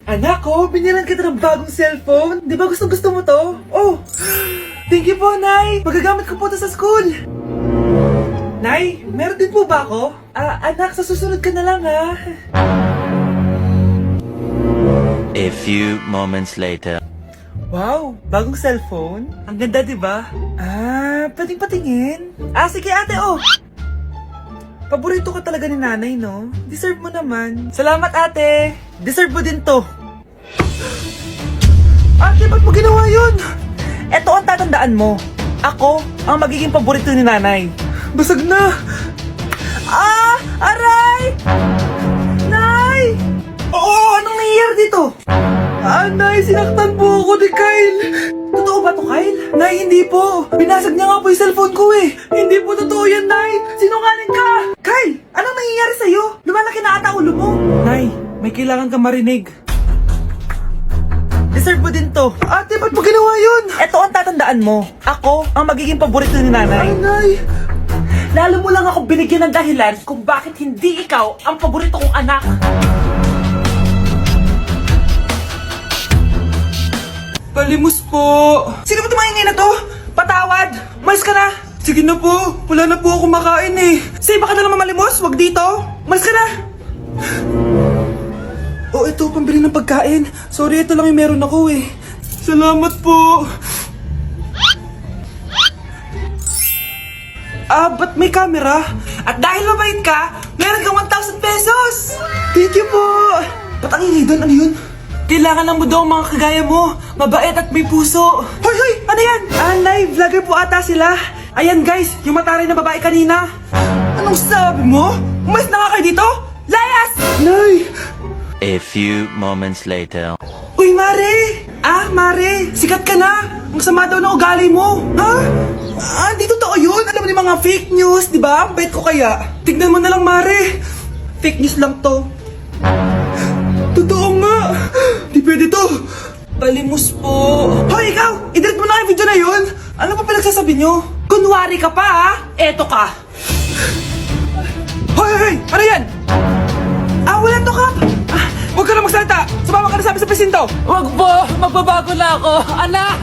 Anak ko, binilan kita ng bagong cellphone. Di ba gusto mo to? Oh, thank you po, Nay. Magagamit ko po to sa school. Nay, meron din po ba ako? Anak, sa susunod ka na lang, ha? A few moments later. Wow, bagong cellphone? Ang ganda, di ba? Pwedeng patingin? Sige ate, oh! Paborito ka talaga ni nanay, no? Deserve mo naman. Salamat, ate! Deserve mo din to. Ate, ba't mo ginawa yun? Eto ang tatandaan mo. Ako ang magiging paborito ni nanay. Basag na! Aray! Nay! Oo, anong nangyayari dito? Nay, sinaktan po ako ni Kyle. Totoo ba to, Kyle? Nay, hindi po. Binasag niya nga po yung cellphone ko eh. Hindi po totoo yan, Nay. Sinungaling ka. Kyle, anong nangyayari sa'yo? Lumalaki na ata ulo mo. Nay, may kailangan kang marinig. Deserve mo din to. Ate, ba't mo ginawa yun? Eto ang tatandaan mo. Ako ang magiging paborito ni nanay. Nay. Lalo mo lang ako binigyan ng dahilan kung bakit hindi ikaw ang paborito kong anak. Palimos po! Sino ba tumahingay na to? Patawad! Malis ka na! Sige na po! Wala na po ako makain eh! Say, baka na naman malimos? Wag dito! Malis ka na! Oh, ito, pambili ng pagkain. Sorry, ito lang yung meron ako eh. Salamat po! Ba't may camera? At dahil mabait ka, meron kang 1,000 pesos! Thank you po! Ba't ang ingay doon? Ano yun? Kailangan lang mo daw ang mga kagaya mo. Mabait at may puso. Hoy! Ano yan? Nay, vlogger po ata sila. Ayan guys, yung mataray na babae kanina. Anong sabi mo? Umalis na nga kayo dito? Layas! Nay! A few moments later. Uy, Mare! Mare, sikat ka na! Ang sama daw ng ugali mo! Ha? Di totoo yun! Alam mo yung mga fake news, di ba? Bait ko kaya. Tignan mo na lang, Mare! Fake news lang to. Totoo nga! Di pwede to! Palimos po! Hoy, ikaw! I-delete mo na yung video na yun! Ano pa pinagsasabi nyo? Kunwari ka pa, ha? Eto ka! Hoy! Ano yan? Wala to, Kap! Huwag ka na magsalita! Sumama ka na sa amin sa presinto! Wag po! Magbabago na ako! Anak!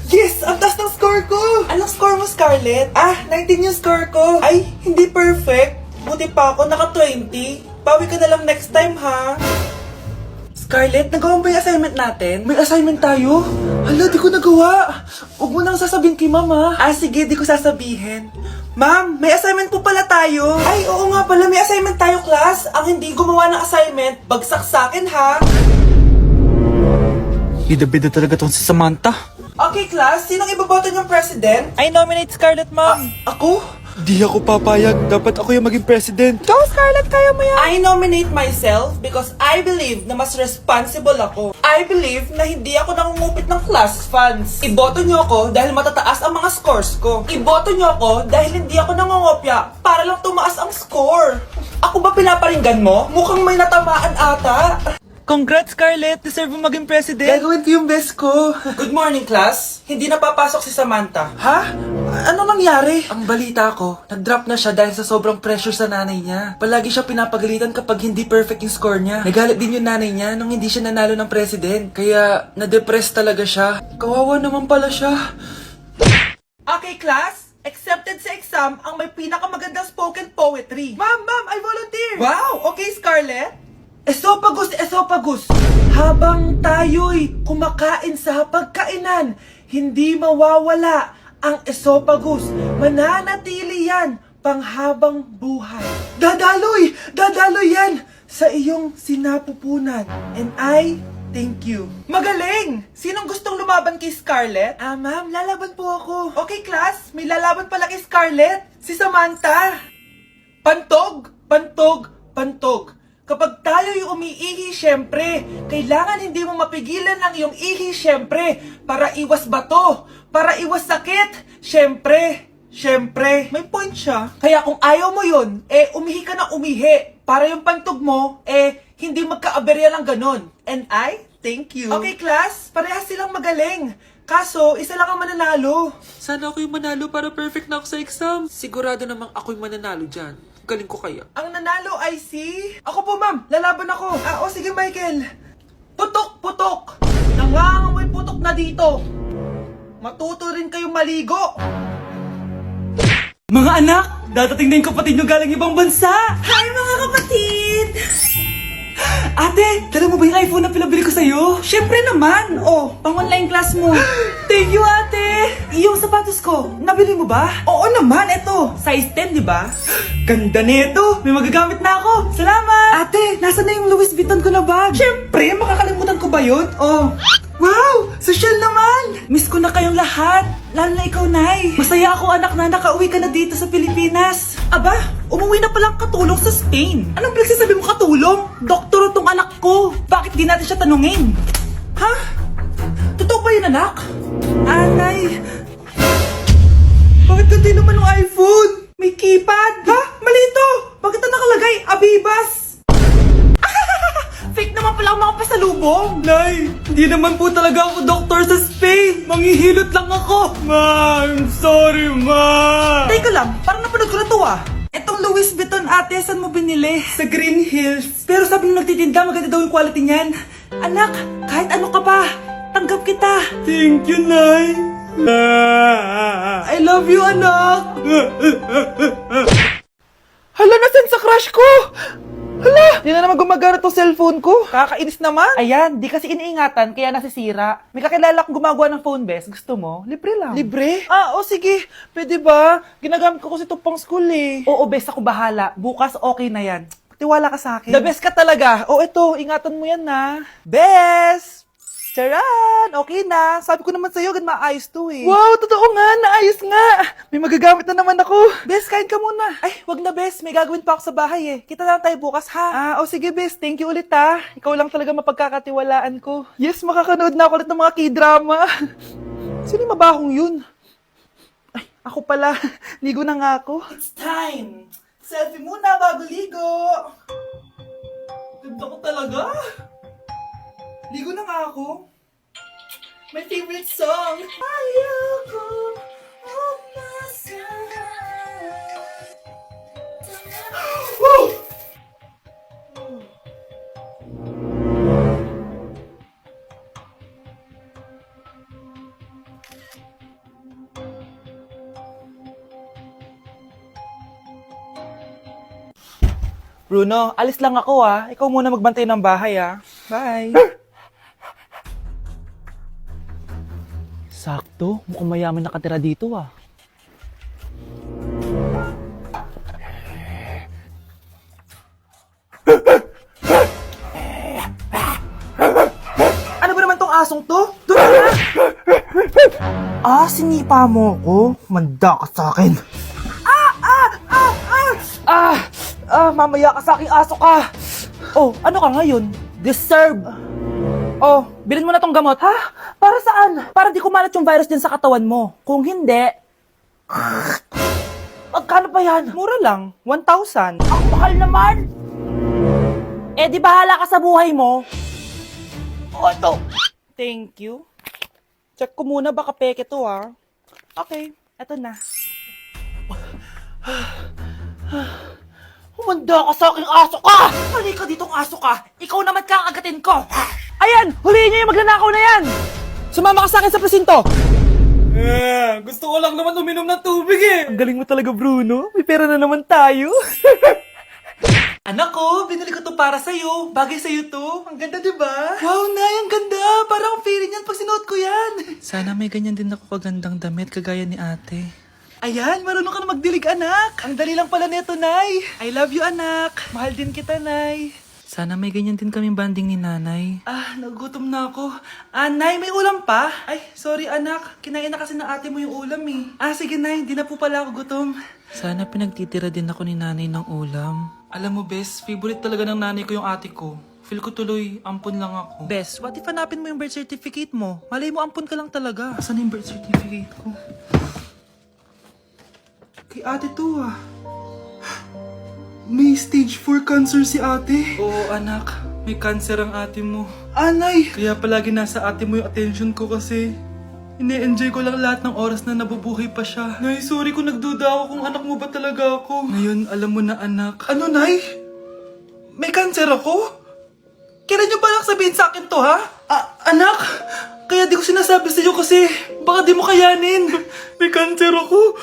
Yes! Ang taas ng score ko! Anong score mo, Scarlett? 19 yung score ko. Ay, hindi perfect. Buti pa ako, naka 20. Bawi ka na lang next time, ha? Scarlett, nagawa mo ba yung assignment natin? May assignment tayo? Hala, di ko nagawa. Huwag mo nang sasabihin kay mama. Sige, di ko sasabihin. Ma'am, may assignment po pala tayo. Ay, oo nga pala, may assignment tayo, class. Ang hindi gumawa ng assignment, bagsak sa akin, ha? Bida-bida talaga tong si Samantha. Okay, class, sinong iboboto niyong president? I nominate Scarlett, ma'am. Ako? Di ako papayag. Dapat ako yung maging president. Go, Scarlett, kaya mo yan! I nominate myself because I believe na mas responsible ako. I believe na hindi ako nangungupit ng class funds. Iboto niyo ako dahil matataas ang mga scores ko. Iboto niyo ako dahil hindi ako nangungopya para lang tumaas ang score. Ako ba pinaparinggan mo? Mukhang may natamaan ata. Congrats, Scarlett. Deserve mo maging president. Gagawin ko yung best ko. Good morning, class. Hindi na papasok si Samantha. Ha? Ano nangyari? Ang balita ko, nag-drop na siya dahil sa sobrang pressure sa nanay niya. Palagi siya pinapagalitan kapag hindi perfect yung score niya. Nagalit din yung nanay niya nung hindi siya nanalo ng president. Kaya, na-depress talaga siya. Kawawa naman pala siya. Okay, class. Accepted sa exam ang may pinakamagandang spoken poetry. Ma'am, I volunteer! Wow! Okay, Scarlett. Esophagus! Habang tayo'y kumakain sa pagkainan, hindi mawawala ang esophagus. Mananatili yan panghabang buhay. Dadaloy yan sa iyong sinapupunan. And I thank you. Magaling! Sinong gustong lumaban kay Scarlett? Ma'am, lalaban po ako. Okay, class, may lalaban pala kay Scarlett. Si Samantha. Pantog! Kapag tayo'y umiihi, syempre, kailangan hindi mo mapigilan ang iyong ihi, syempre, para iwas bato, para iwas sakit, syempre, may point siya. Kaya kung ayaw mo yun, umihi ka na umihi, para yung pantog mo, hindi magka-aberya lang ganon. And I thank you. Okay, class, parehas silang magaling. Kaso, isa lang ang mananalo. Sana ako yung manalo para perfect na ako sa exam. Sigurado namang ako yung mananalo dyan. Galing ko kaya. Ang nanalo ay si... Ako po, ma'am. Lalaban ako. O sige, Michael. Putok, putok. Nangangamoy putok na dito. Matuto rin kayong maligo. Mga anak, dadating na yung kapatid nyo galing ibang bansa. Hi mga kapatid! Ate, dala mo ba yung iPhone na pinabili ko sa'yo? Syempre naman! Oh, pang online class mo. Thank you, ate! Yung sapatos ko, nabili mo ba? Oo naman, eto. Size 10, di ba? Ganda nito! May magagamit na ako! Salamat! Ate, nasa na yung Louis Vuitton ko na bag? Siyempre, makakalimutan ko ba yun? Oh! Wow! Social naman! Miss ko na kayong lahat! Lalo na ikaw, Nay! Masaya ako, anak, na nakauwi ka na dito sa Pilipinas! Aba, umuwi na palang katulong sa Spain. Anong pinagsasabi mo katulong? Doktor tong anak ko! Bakit di natin siya tanungin? Ha? Totoo ba yun, anak? Nay! Bakit ganti naman ng iPhone? May keypad! Ha? Mali ito! Bakit na nakalagay? Abibas! Fake naman pala ang mga pasalubong! Nay, hindi naman po talaga ako doktor sa Spain! Manghihilot lang ako! Ma, I'm sorry, ma! Teka lang, parang napanood ko na to ah. Etong Louis Vuitton ate, saan mo binili? Sa Green Hills. Pero sabi nung nagtitinda, maganda daw yung quality niyan. Anak, kahit ano ka pa, tanggap kita. Thank you, Nay! I love you, anak! Hala, nasan sa crush ko? Hala! Di na naman gumagana tong cellphone ko. Kakainis naman. Ayan, di kasi iniingatan, kaya nasisira. May kakilala akong gumagawa ng phone best. Gusto mo? Libre lang. Libre? O sige. Pwede ba? Ginagamit ko kasi ito pang school eh. Oo, best ako bahala. Bukas okay na yan. Tiwala ka sa akin. The best ka talaga. Ito, ingatan mo yan na. Best! Charan! Okay na. Sabi ko naman sa'yo, gan maayos to eh. Wow, totoo nga. Naayos nga. May magagamit na naman ako. Best, kain ka muna. Ay, wag na, Best. May gagawin pa ako sa bahay eh. Kita na lang tayo bukas, ha? Sige, Bes. Thank you ulit, ha. Ikaw lang talaga mapagkakatiwalaan ko. Yes, makakanood na ako ulit ng mga K-drama. Sino yung mabahong yun? Ay, ako pala. Ligo na nga ako. It's time! Selfie muna bago ligo! Ganda ko talaga. Ligo na nga ako. My favorite song! Ayoko Woo! Bruno, alis lang ako ah. Ikaw muna magbantay ng bahay ah. Bye! Sakto, mukhang mayaman nakatira dito ah. Ano ba naman tong asong to? Doon na! Sinipa mo ko? Manda ka sa akin. Mamaya ka sa aking aso ka. Oh, ano ka ngayon? Deserve. Oh, bilhin mo na tong gamot. Ha? Para saan? Para di kumalat yung virus din sa katawan mo. Kung hindi... Magkano pa yan? Mura lang. 1,000. Ang mahal naman. Eh, di bahala ka sa buhay mo. Oh, ito. Thank you. Check ko muna, baka peke to ah. Okay, eto na. Humanda ka sa aking aso ka! Halika ditong aso ka! Ikaw naman kakagatin ko! Ayan! Huliin niyo yung magnanakaw na yan! Sumama ka sa akin sa presinto! Gusto ko lang naman uminom ng tubig eh. Ang galing mo talaga, Bruno. May pera na naman tayo. Anak ko, binili ko to para sa'yo. Bagay sa'yo to. Ang ganda, diba? Wow, Nay, ang ganda. Parang ang feeling yan pag sinuot ko yan. Sana may ganyan din ako kagandang damit kagaya ni ate. Ayan, marunong ka na magdilig, anak. Ang dali lang pala neto, Nay. I love you, anak. Mahal din kita, Nay. Sana may ganyan din kaming banding ni nanay. Nagugutom na ako. Nay, may ulam pa? Ay, sorry, anak. Kinain na kasi ng ate mo yung ulam eh. Sige, Nay. Di na po pala ako gutom. Sana pinagtitira din ako ni nanay ng ulam. Alam mo, Bes, favorite talaga ng nanay ko yung ate ko. Feel ko tuloy, ampun lang ako. Bes, what if hanapin mo yung birth certificate mo? Malay mo, ampun ka lang talaga. Asan yung birth certificate ko? Kay ate to ah. May stage 4 cancer si ate. Oo, anak. May cancer ang ate mo. Anay! Kaya palagi nasa ate mo yung attention ko kasi Ini-enjoy ko lang lahat ng oras na nabubuhay pa siya. Nay, sorry kung nagduda ako kung anak mo ba talaga ako. Ngayon, alam mo na anak. Ano, Nay? May kanser ako? Kailan niyo balak sabihin sa akin to, ha? Anak, kaya di ko sinasabi sa iyo kasi baka di mo kayanin. May kanser ako.